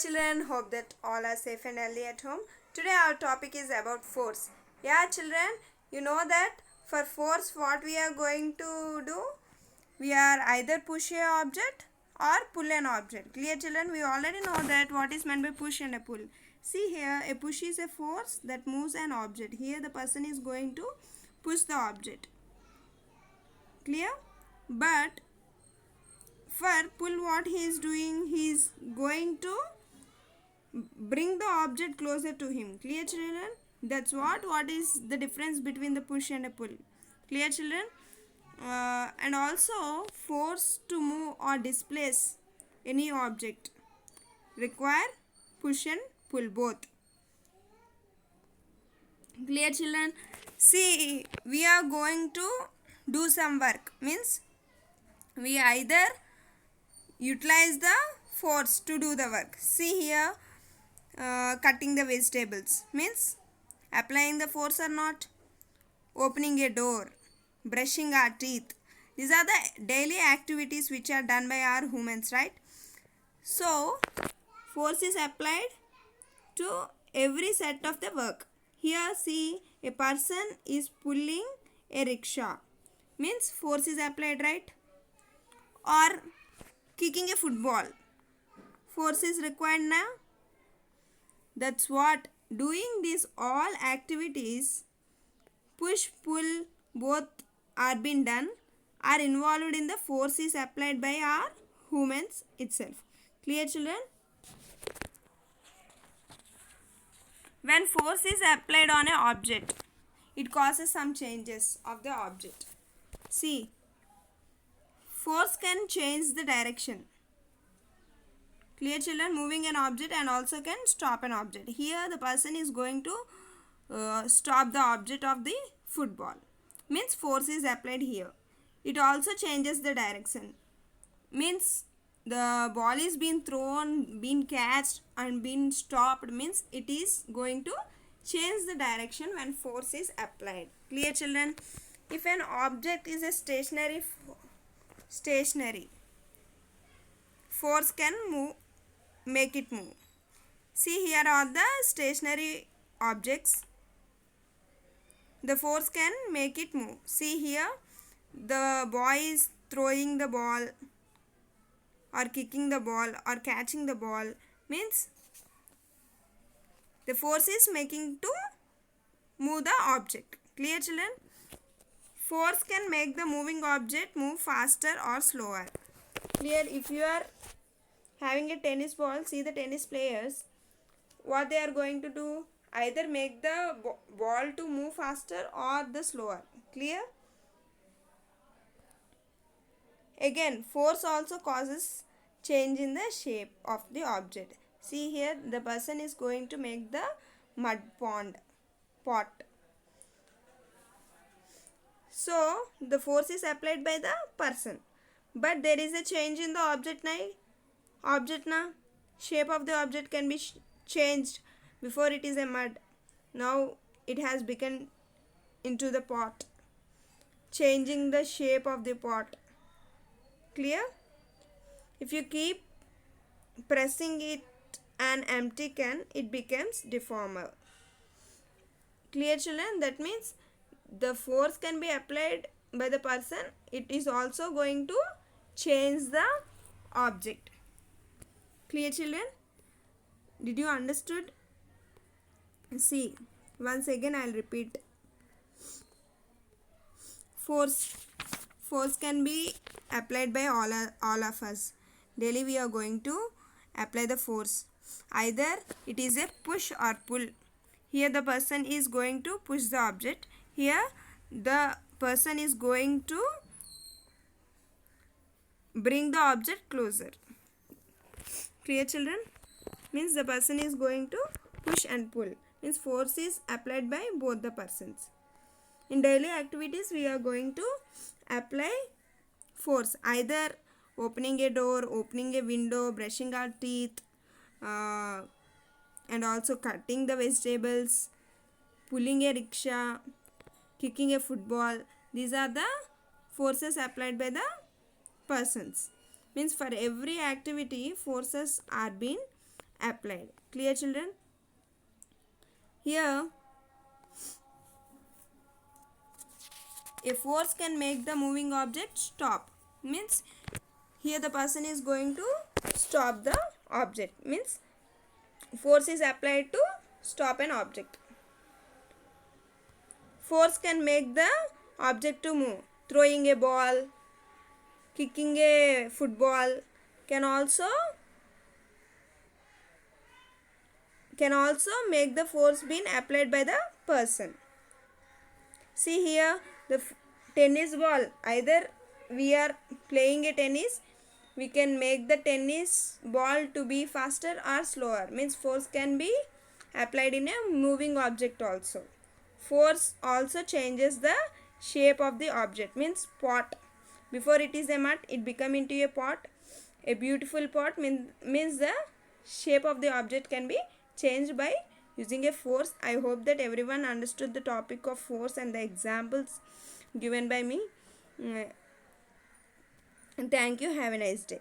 children, hope that all are safe and healthy at home. Today our topic is about force. Yeah children, you know that for force what we are going to do? We are either push a object or pull an object. Clear children? We already know that what is meant by push and a pull. See here, a push is a force that moves an object. Here the person is going to push the object. Clear? But for pull, what he is doing, he is going to bring the object closer to him. Clear children? That's what is the difference between the push and a pull. Clear children? And also force to move or displace any object require push and pull both. Clear children? See, we are going to do some work, means we either utilize the force to do the work. See here, cutting the vegetables means applying the force or not. Opening a door, brushing our teeth, these are the daily activities which are done by our humans, right? So force is applied to every set of the work. Here see, a person is pulling a rickshaw, means force is applied, right? Or kicking a football, force is required now. That's what, doing these all activities, push pull both are being done, are involved in the force is applied by our humans itself. Clear children? When force is applied on an object, it causes some changes of the object. See, force can change the direction. Clear children? Moving an object and also can stop an object. Here the person is going to stop the object of the football, means force is applied here. It also changes the direction, means the ball is being thrown, being catched and being stopped, means it is going to change the direction when force is applied. Clear children? If an object is a stationary, force can make it move. See, here are the stationary objects. The force can make it move. See here, the boy is throwing the ball or kicking the ball or catching the ball, means the force is making to move the object. Clear children? Force can make the moving object move faster or slower. Clear? If you are having a tennis ball, see the tennis players, what they are going to do, either make the ball to move faster or the slower. Clear? Again, force also causes change in the shape of the object. See here, the person is going to make the mud pot. So the force is applied by the person, but there is a change in the object now. Shape of the object can be changed. Before it is a mud, now it has become into the pot, changing the shape of the pot. Clear? If you keep pressing it an empty can, it becomes deformed. Clear children? That means the force can be applied by the person, it is also going to change the object. Clear children? Did you understood? See, once again I will repeat. Force can be applied by all of us. Daily we are going to apply the force. Either it is a push or pull. Here the person is going to push the object. Here the person is going to bring the object closer. Clear children? Means the person is going to push and pull. Means force is applied by both the persons. In daily activities we are going to apply force, either opening a door, opening a window, brushing our teeth, and also cutting the vegetables, pulling a rickshaw, kicking a football. These are the forces applied by the persons. Means for every activity forces are being applied. Clear, children? Here a force can make the moving object stop, means here the person is going to stop the object, means force is applied to stop an object. Force can make the object to move. Throwing a ball, kicking a football can also make the force being applied by the person. See here the tennis ball, either we are playing a tennis, we can make the tennis ball to be faster or slower, means force can be applied in a moving object also. Force also changes the shape of the object, means pot, before it is a mud, it become into a pot, a beautiful pot, means the shape of the object can be changed by using a force. I hope that everyone understood the topic of force and the examples given by me. Thank you. Have a nice day.